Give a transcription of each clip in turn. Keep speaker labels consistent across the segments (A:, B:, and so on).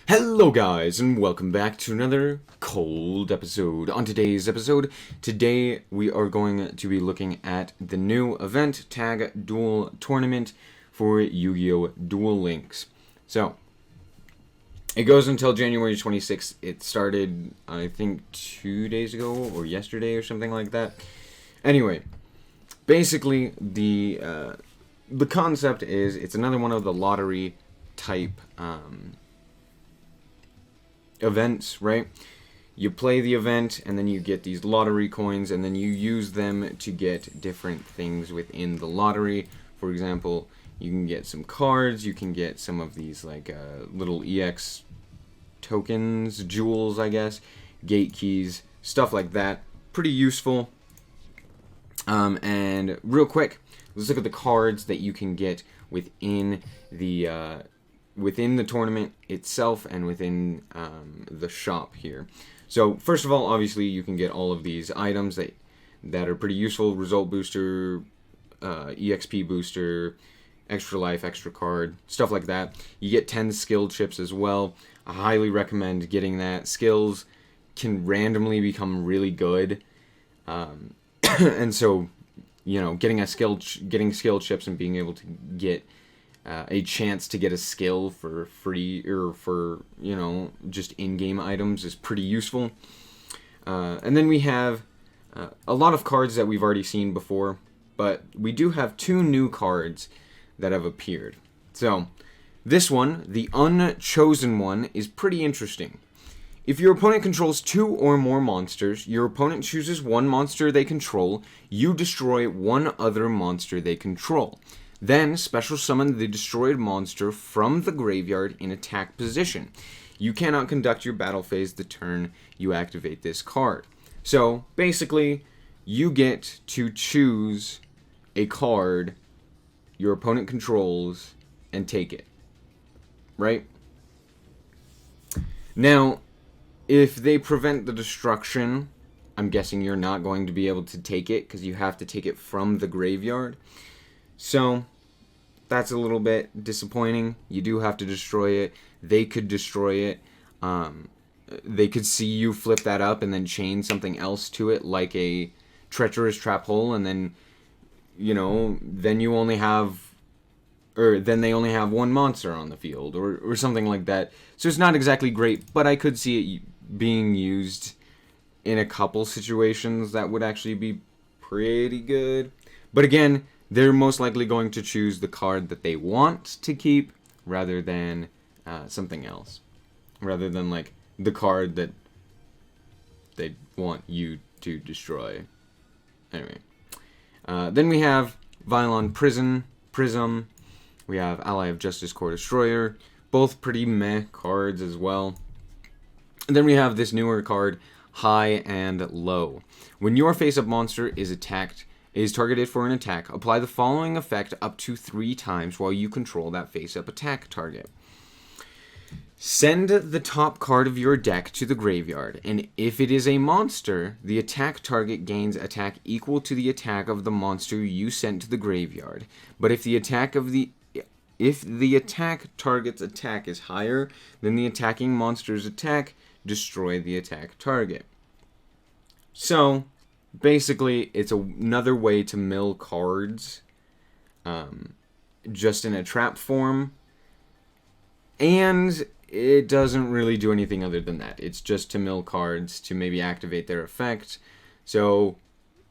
A: Hello guys, and welcome back to another cold episode. On today's episode, today we are going to be looking at the new event tag duel tournament for Yu-Gi-Oh! Duel Links. So, it goes until January 26th. It started, I think, 2 days ago, or yesterday, or something like that. Anyway, basically, the concept is, it's another one of the lottery type events, right? You play the event and then you get these lottery coins and then you use them to get different things within the lottery. For example, you can get some cards, you can get some of these like little EX tokens, jewels, I guess, gate keys, stuff like that. Pretty useful. And real quick, let's look at the cards that you can get within the tournament itself and within the shop here. So first of all, obviously you can get all of these items that are pretty useful: result booster, EXP booster, extra life, extra card, stuff like that. You get 10 skill chips as well. I highly recommend getting that. Skills can randomly become really good, and so getting skill chips and being able to get a chance to get a skill for free or for just in-game items is pretty useful. And then we have a lot of cards that we've already seen before, but we do have two new cards that have appeared. So this one, the Unchosen one, is pretty interesting. If your opponent controls 2 or more monsters, your opponent chooses one monster they control, you destroy one other monster they control. Then, special summon the destroyed monster from the graveyard in attack position. You cannot conduct your battle phase the turn you activate this card. So, basically, you get to choose a card your opponent controls and take it. Right? Now, if they prevent the destruction, I'm guessing you're not going to be able to take it because you have to take it from the graveyard. So, that's a little bit disappointing. You do have to destroy it. They could destroy it. They could see you flip that up and then chain something else to it, like a treacherous trap hole, and then, then you only have, or then they only have one monster on the field, or something like that. So it's not exactly great, but I could see it being used in a couple situations that would actually be pretty good. But again, they're most likely going to choose the card that they want to keep rather than something else. Rather than, like, the card that they want you to destroy. Anyway. Then we have Vylon Prism. We have Ally of Justice Core Destroyer. Both pretty meh cards as well. And then we have this newer card, High and Low. When your face-up monster is targeted for an attack, apply the following effect up to 3 times while you control that face-up attack target. Send the top card of your deck to the graveyard, and if it is a monster, the attack target gains attack equal to the attack of the monster you sent to the graveyard. But if the attack target's attack is higher than the attacking monster's attack, destroy the attack target. So, basically, it's another way to mill cards, just in a trap form, and it doesn't really do anything other than that. It's just to mill cards to maybe activate their effect. So,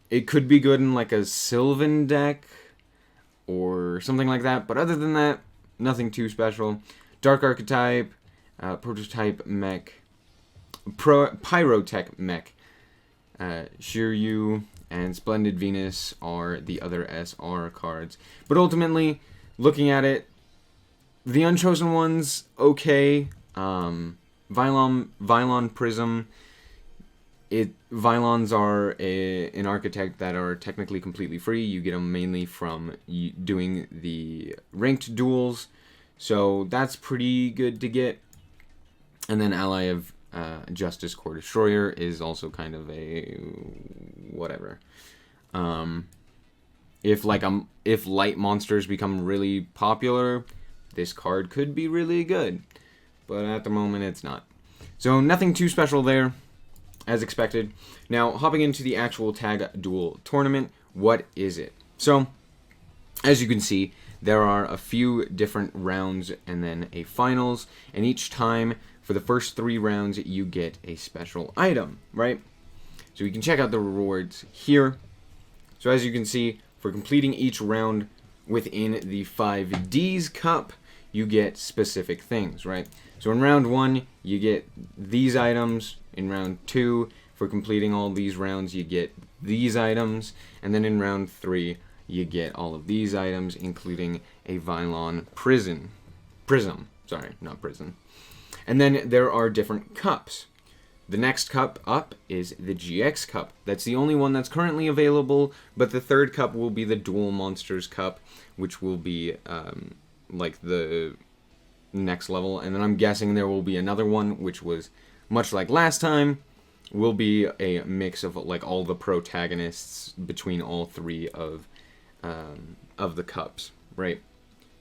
A: it could be good in like a Sylvan deck, or something like that, but other than that, nothing too special. Dark Archetype, Prototype Mech, Pyrotech Mech, Shiryu and Splendid Venus are the other SR cards. But ultimately, looking at it, the Unchosen one's okay. Vylon Prism. Vylons are an archetype that are technically completely free. You get them mainly from doing the ranked duels. So that's pretty good to get. And then Ally of Justice Core Destroyer is also kind of a whatever. If light monsters become really popular, this card could be really good. but at the moment it's not. So nothing too special there, as expected. Now, hopping into the actual Tag Duel tournament, what is it? So, as you can see, there are a few different rounds and then a finals, and each time, for the first 3 rounds, you get a special item, right? So we can check out the rewards here. So as you can see, for completing each round within the 5Ds Cup, you get specific things, right? So in round 1, you get these items. In round 2, for completing all these rounds, you get these items. And then in round 3, you get all of these items, including a Vylon Prism. Sorry, not prison. And then there are different cups. The next cup up is the GX Cup. That's the only one that's currently available, but the third cup will be the Duel Monsters Cup, which will be like the next level. And then I'm guessing there will be another one, which was much like last time, will be a mix of like all the protagonists between all 3 of the cups, right?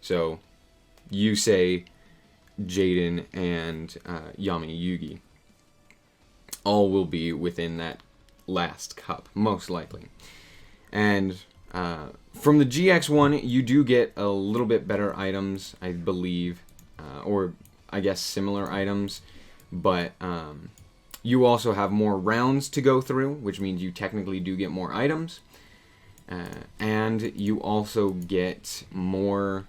A: So Yusei, Jaden, and Yami Yugi all will be within that last cup, most likely. And from the GX one, you do get a little bit better items, I believe, or I guess similar items, but you also have more rounds to go through, which means you technically do get more items, and you also get more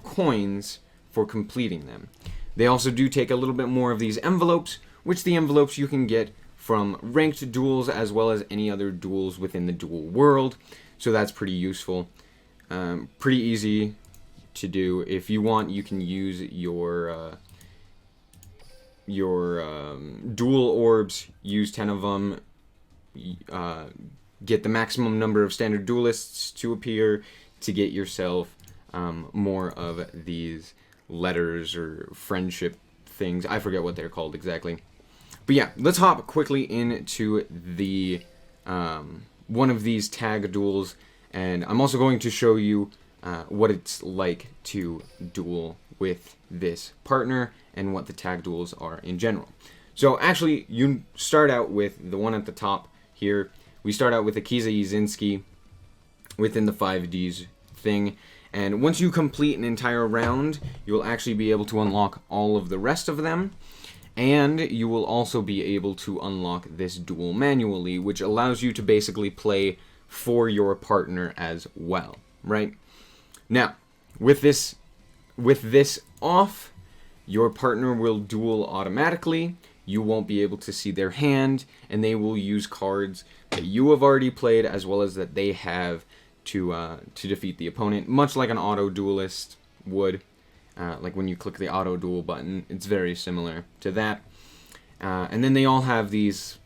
A: coins for completing them. They also do take a little bit more of these envelopes, which the envelopes you can get from ranked duels as well as any other duels within the duel world. So that's pretty useful. Pretty easy to do. If you want, you can use your duel orbs, use 10 of them, get the maximum number of standard duelists to appear to get yourself more of these letters or friendship things. I forget what they're called exactly. But yeah, let's hop quickly into the one of these tag duels, and I'm also going to show you what it's like to duel with this partner and what the tag duels are in general. So actually, you start out with the one at the top here. We start out with Akiza Yazinski within the 5Ds thing. And once you complete an entire round, you will actually be able to unlock all of the rest of them. And you will also be able to unlock this duel manually, which allows you to basically play for your partner as well, right? Now, with this off, your partner will duel automatically. You won't be able to see their hand, and they will use cards that you have already played as well as that they have to defeat the opponent, much like an auto duelist would. Like when you click the auto duel button, it's very similar to that. And then they all have these.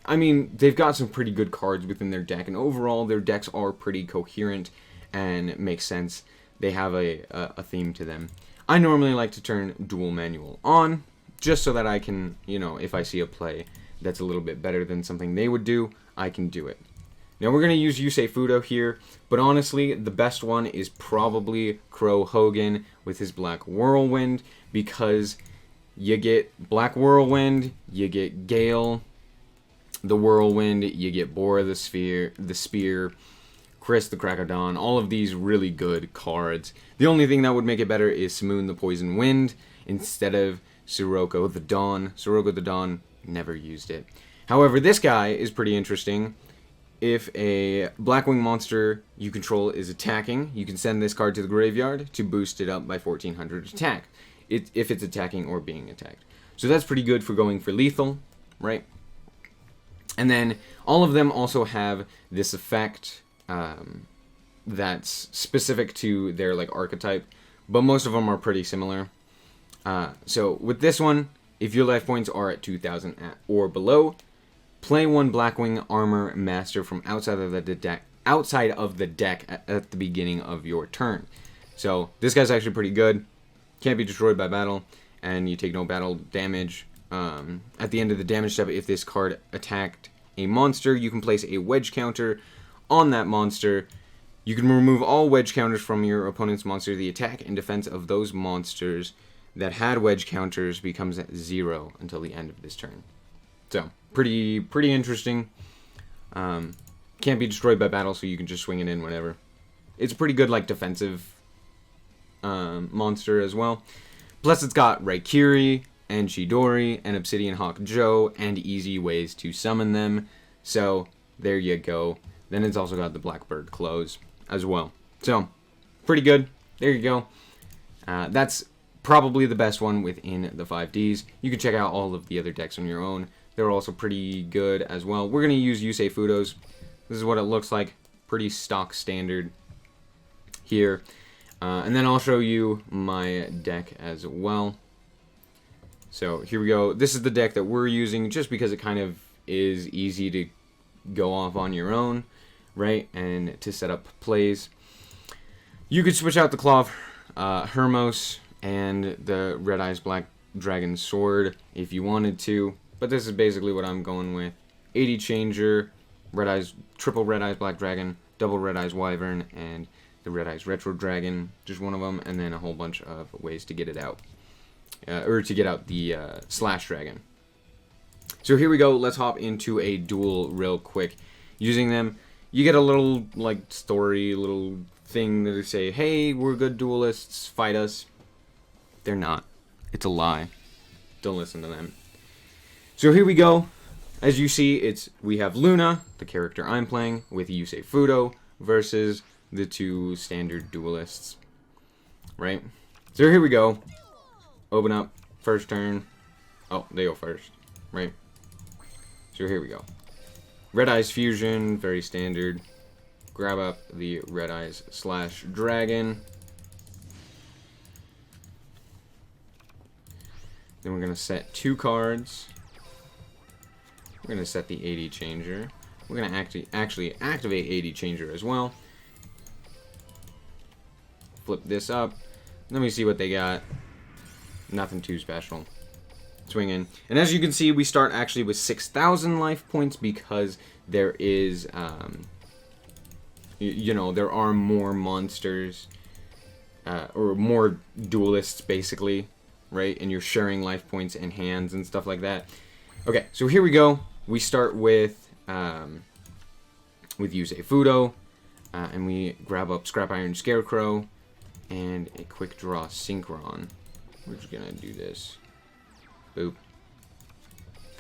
A: I mean, they've got some pretty good cards within their deck, and overall their decks are pretty coherent and make sense. They have a theme to them. I normally like to turn Duel Manual on, just so that I can, if I see a play that's a little bit better than something they would do, I can do it. Now we're going to use Yusei Fudo here, but honestly, the best one is probably Crow Hogan with his Black Whirlwind, because you get Black Whirlwind, you get Gale, the Whirlwind, you get Bora the Spear, Chris the Crack of Dawn, all of these really good cards. The only thing that would make it better is Simoon the Poison Wind instead of Sirocco the Dawn. Sirocco the Dawn, never used it. However, this guy is pretty interesting. If a Blackwing monster you control is attacking, you can send this card to the graveyard to boost it up by 1400 attack, if it's attacking or being attacked. So that's pretty good for going for lethal, right? And then all of them also have this effect that's specific to their archetype, but most of them are pretty similar. So with this one, if your life points are at 2,000 or below, play one Blackwing Armor Master from outside of the deck at the beginning of your turn. So this guy's actually pretty good. Can't be destroyed by battle, and you take no battle damage. At the end of the damage step, if this card attacked a monster, you can place a wedge counter on that monster You can remove all wedge counters from your opponent's monster. The attack and defense of those monsters that had wedge counters becomes at 0 until the end of this turn. So, pretty interesting. Can't be destroyed by battle, so you can just swing it in whenever. It's a pretty good, like, defensive monster as well. Plus, it's got Raikiri and Chidori and Obsidian Hawk Joe and easy ways to summon them. So, there you go. Then it's also got the Blackbird Close as well. So, pretty good. There you go. That's probably the best one within the 5Ds. You can check out all of the other decks on your own. They're also pretty good as well. We're going to use Yusei Fudos. This is what it looks like. Pretty stock standard here. And then I'll show you my deck as well. So here we go. This is the deck that we're using just because it kind of is easy to go off on your own, right? And to set up plays. You could switch out the Claw of Hermos and the Red Eyes Black Dragon Sword if you wanted to. But this is basically what I'm going with. 80 Changer, Red Eyes, triple Red Eyes Black Dragon, double Red Eyes Wyvern, and the Red Eyes Retro Dragon, just one of them, and then a whole bunch of ways to get it out. Or to get out the Slash Dragon. So here we go. Let's hop into a duel real quick. Using them, you get a little, like, story, little thing that they say, hey, we're good duelists, fight us. They're not. It's a lie. Don't listen to them. So here we go. As you see, we have Luna, the character I'm playing, with Yusei Fudo, versus the two standard duelists. Right? So here we go. Open up. First turn. Oh, they go first. Right? So here we go. Red Eyes Fusion, very standard. Grab up the Red Eyes Slash Dragon. Then we're going to set 2 cards. We're going to set the 80 Changer. We're going to actually activate 80 Changer as well. Flip this up. Let me see what they got. Nothing too special. Swing in. And as you can see, we start actually with 6,000 life points because there is, you know, there are more monsters, or more duelists, basically, right? And you're sharing life points and hands and stuff like that. Okay, so here we go. We start with Yusei Fudo, and we grab up Scrap Iron Scarecrow and a Quick Draw Synchron. We're just gonna do this. Boop.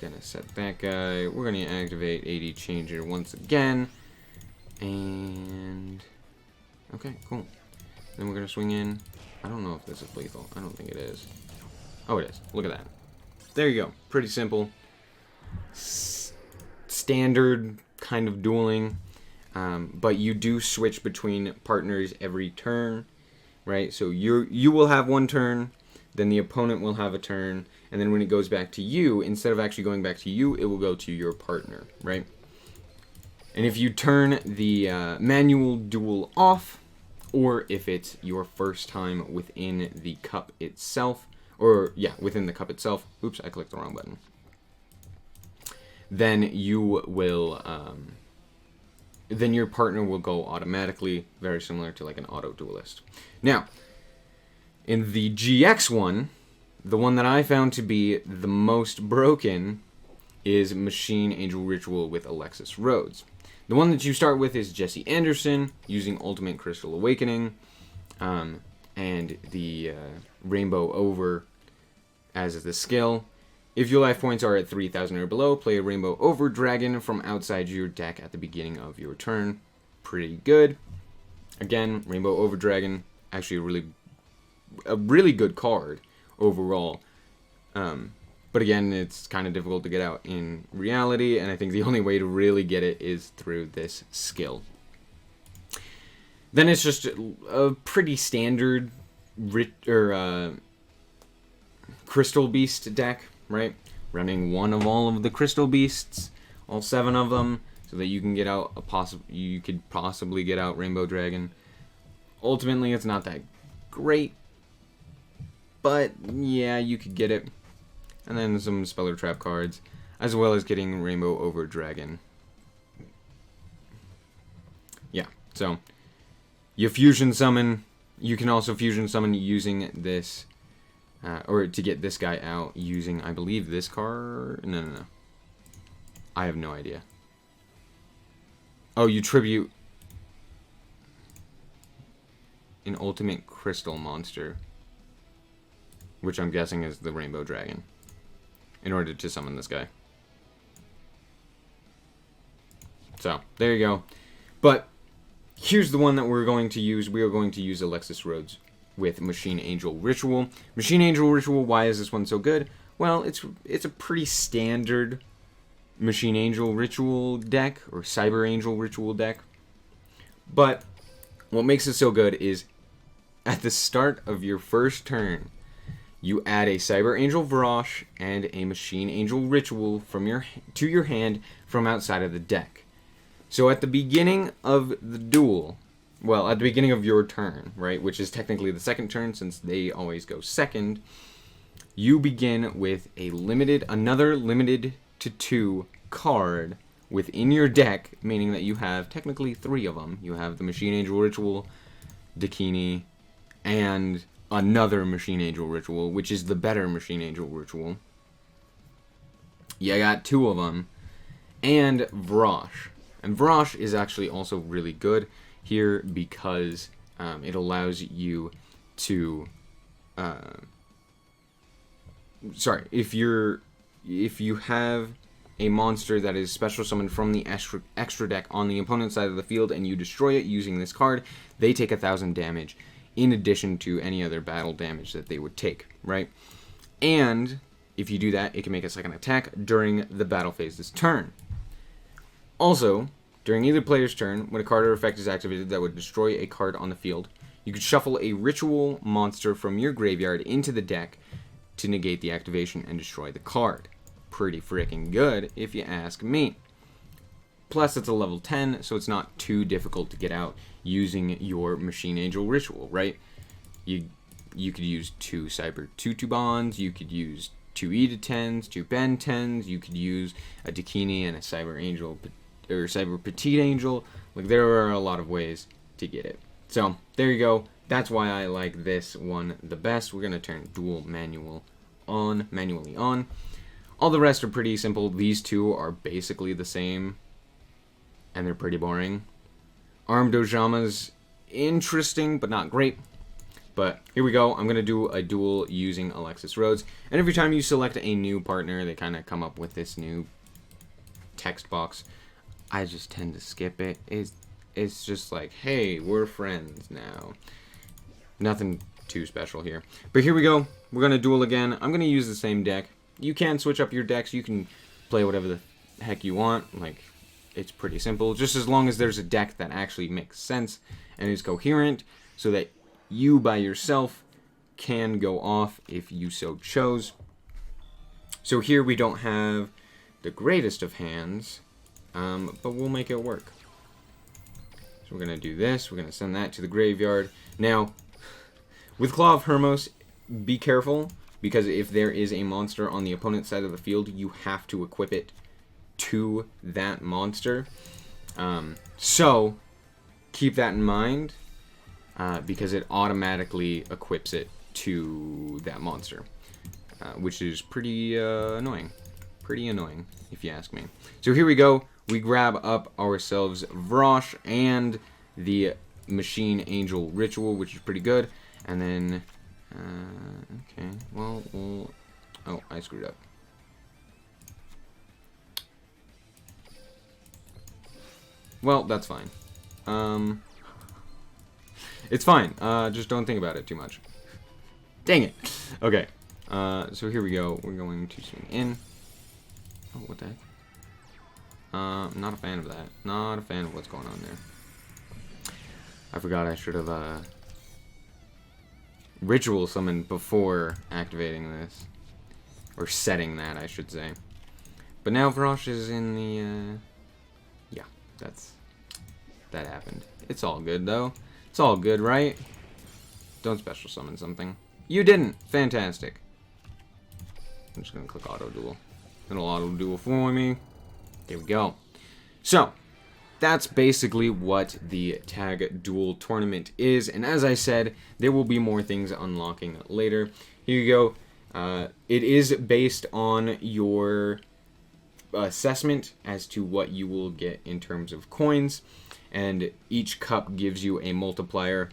A: Gonna set that guy. We're gonna activate 80 Changer once again. And okay, cool. Then we're gonna swing in. I don't know if this is lethal. I don't think it is. Oh, it is. Look at that. There you go. Pretty simple. Standard kind of dueling. But you do switch between partners every turn, right? So you will have one turn, then the opponent will have a turn, and then when it goes back to you, instead of actually going back to you, it will go to your partner, right? And if you turn the manual duel off, or if it's your first time within the cup itself, or yeah, within the cup itself, oops, I clicked the wrong button, then you will, then your partner will go automatically, very similar to like an auto duelist. Now, in the GX one, the one that I found to be the most broken is Machine Angel Ritual with Alexis Rhodes. The one that you start with is Jesse Anderson, using Ultimate Crystal Awakening, and the Rainbow Over as the skill. If your life points are at 3,000 or below, play a Rainbow Over Dragon from outside your deck at the beginning of your turn. Pretty good. Again, Rainbow Over Dragon, actually a really good card overall. But again, it's kind of difficult to get out in reality, and I think the only way to really get it is through this skill. Then it's just a pretty standard Crystal Beast deck, right? Running one of all of the Crystal Beasts, all 7 of them, so that you can get out you could possibly get out Rainbow Dragon. Ultimately, it's not that great, but yeah, you could get it. And then some Speller Trap cards, as well as getting Rainbow Over Dragon. Yeah, so You fusion summon. You can also fusion summon using this, or to get this guy out using, I believe, this card. No. I have no idea. Oh, you tribute an ultimate crystal monster, which I'm guessing is the Rainbow Dragon, in order to summon this guy. So, there you go. But here's the one that we're going to use. We are going to use Alexis Rhodes with Machine Angel Ritual. Machine Angel Ritual, why is this one so good? Well, it's a pretty standard Machine Angel Ritual deck, or Cyber Angel Ritual deck. But what makes it so good is at the start of your first turn, you add a Cyber Angel Vrosh and a Machine Angel Ritual to your hand from outside of the deck. So at the beginning of the duel, well, at the beginning of your turn, right, which is technically the second turn since they always go second, you begin with another limited to 2 card within your deck, meaning that you have technically 3 of them. You have the Machine Angel Ritual, Dakini, and another Machine Angel Ritual, which is the better Machine Angel Ritual. You got 2 of them, and Vrosh. And Vrosh is actually also really good here because it allows you to... if you have a monster that is special summoned from the extra deck on the opponent's side of the field and you destroy it using this card, they take 1,000 damage in addition to any other battle damage that they would take, right? And if you do that, it can make a second attack during the battle phase's turn. Also, during either player's turn, when a card or effect is activated that would destroy a card on the field, you could shuffle a ritual monster from your graveyard into the deck to negate the activation and destroy the card. Pretty freaking good, if you ask me. Plus, it's a level 10, so it's not too difficult to get out using your Machine Angel Ritual, right? You could use 2 Cyber Tutu Bonds, you could use 2 Eda 10s, 2 Ben 10s, you could use a Dakini and a Cyber Angel, or Cyber Petite Angel. Like, there are a lot of ways to get it. So, there you go. That's why I like this one the best. We're going to turn Duel manually on. All the rest are pretty simple. These 2 are basically the same, and they're pretty boring. Armed Ojama's interesting, but not great. But here we go. I'm going to do a duel using Alexis Rhodes. And every time you select a new partner, they kind of come up with this new text box. I just tend to skip it. It's just like, hey, we're friends now. Nothing too special here. But here we go. We're going to duel again. I'm going to use the same deck. You can switch up your decks. You can play whatever the heck you want. Like, it's pretty simple. Just as long as there's a deck that actually makes sense and is coherent so that you by yourself can go off if you so chose. So here we don't have the greatest of hands, but we'll make it work. So we're going to do this. We're going to send that to the graveyard. Now, with Claw of Hermos, be careful, because if there is a monster on the opponent's side of the field, you have to equip it to that monster. So, keep that in mind, because it automatically equips it to that monster, which is pretty annoying. Pretty annoying, if you ask me. So here we go. We grab up ourselves Vrosh and the Machine Angel Ritual, which is pretty good. And then, okay, well, oh, I screwed up. Well, that's fine. It's fine. Just don't think about it too much. Dang it. Okay. So here we go. We're going to swing in. Oh, what the heck? Not a fan of that. Not a fan of what's going on there. I forgot I should have, ritual summoned before activating this. Or setting that, I should say. But now Vrosh is in the, yeah, that happened. It's all good, though. It's all good, right? Don't special summon something. You didn't! Fantastic. I'm just gonna click auto duel. It'll auto duel for me. There we go. So, that's basically what the Tag Duel tournament is. And as I said, there will be more things unlocking later. Here you go. It is based on your assessment as to what you will get in terms of coins. And each cup gives you a multiplier.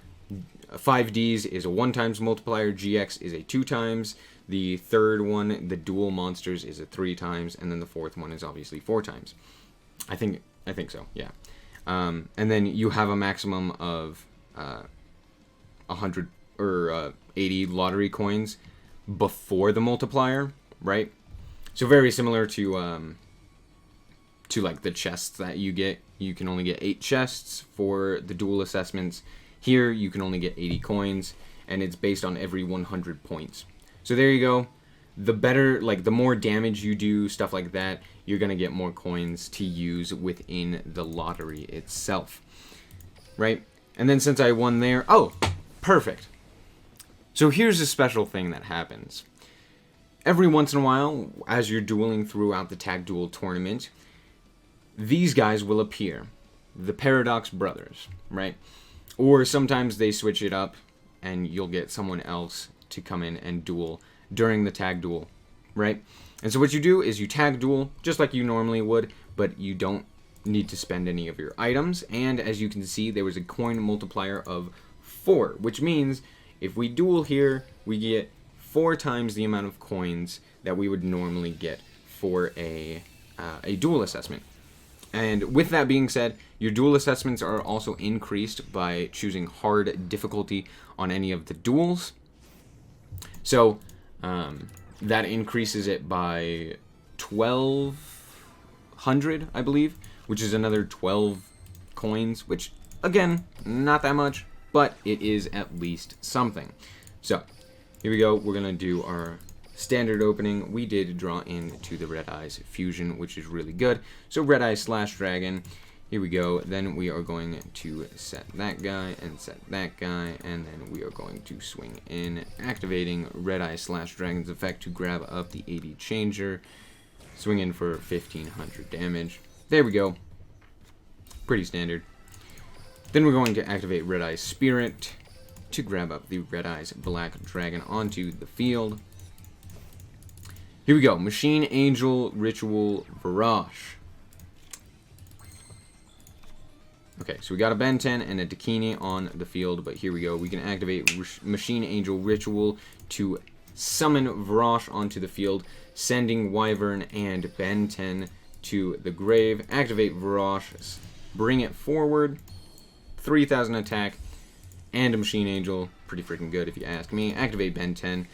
A: 5Ds is a 1x multiplier. GX is a 2x. The third one, the Duel Monsters, is a 3x. And then the fourth one is obviously 4x. I think so, yeah. And then you have a maximum of 100 or 80 lottery coins before the multiplier, right? So very similar to like the chests that you get. You can only get 8 chests for the duel assessments. Here you can only get 80 coins, and it's based on every 100 points. So there you go. The better, like the more damage you do, stuff like that, you're gonna get more coins to use within the lottery itself, right? And then since I won there, oh, perfect. So here's a special thing that happens. Every once in a while, as you're dueling throughout the Tag Duel tournament, these guys will appear. The Paradox Brothers, right? Or sometimes they switch it up and you'll get someone else to come in and duel during the Tag Duel, right? And so what you do is you Tag Duel just like you normally would, but you don't need to spend any of your items. And as you can see, there was a coin multiplier of 4, which means if we duel here, we get 4 times the amount of coins that we would normally get for a duel assessment. And with that being said, your duel assessments are also increased by choosing hard difficulty on any of the duels. So that increases it by 1,200, I believe, which is another 12 coins, which, again, not that much, but it is at least something. So here we go. We're going to do our standard opening. We did draw into the Red Eyes Fusion, which is really good. So Red Eyes / Dragon. Here we go. Then we are going to set that guy and set that guy, and then we are going to swing in, activating Red Eyes / Dragon's effect to grab up the 80 changer. Swing in for 1,500 damage. There we go. Pretty standard. Then we're going to activate Red Eyes Spirit to grab up the Red Eyes Black Dragon onto the field. Here we go. Machine Angel Ritual Virage. Okay, so we got a Ben 10 and a Dakini on the field, but here we go. We can activate Machine Angel Ritual to summon Virage onto the field, sending Wyvern and Ben 10 to the grave. Activate Virage, bring it forward, 3,000 attack, and a Machine Angel. Pretty freaking good if you ask me. Activate Ben 10.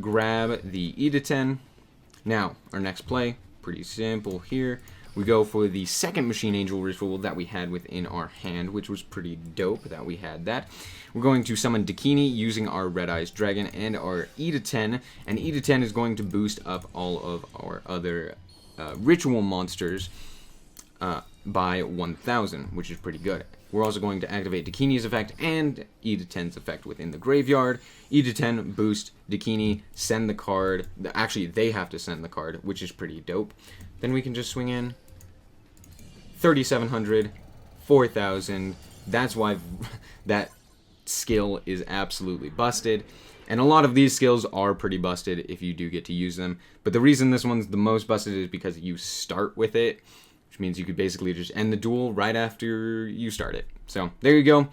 A: Grab the Ida 10. Now, our next play, pretty simple here. We go for the second Machine Angel Ritual that we had within our hand, which was pretty dope that we had that. We're going to summon Dakini using our Red Eyes Dragon and our Ida 10, and Ida 10 is going to boost up all of our other ritual monsters by 1,000, which is pretty good. We're also going to activate Dakini's effect and Ida 10's effect within the graveyard. Ida 10 boost Dakini, send the card. Actually, they have to send the card, which is pretty dope. Then we can just swing in 3,700, 4,000. That's why that skill is absolutely busted. And a lot of these skills are pretty busted if you do get to use them. But the reason this one's the most busted is because you start with it, which means you could basically just end the duel right after you start it. So there you go.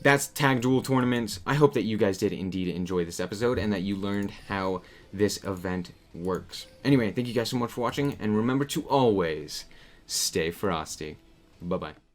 A: That's Tag Duel Tournament. I hope that you guys did indeed enjoy this episode and that you learned how this event works. Anyway, thank you guys so much for watching, and remember to always stay frosty. Bye-bye.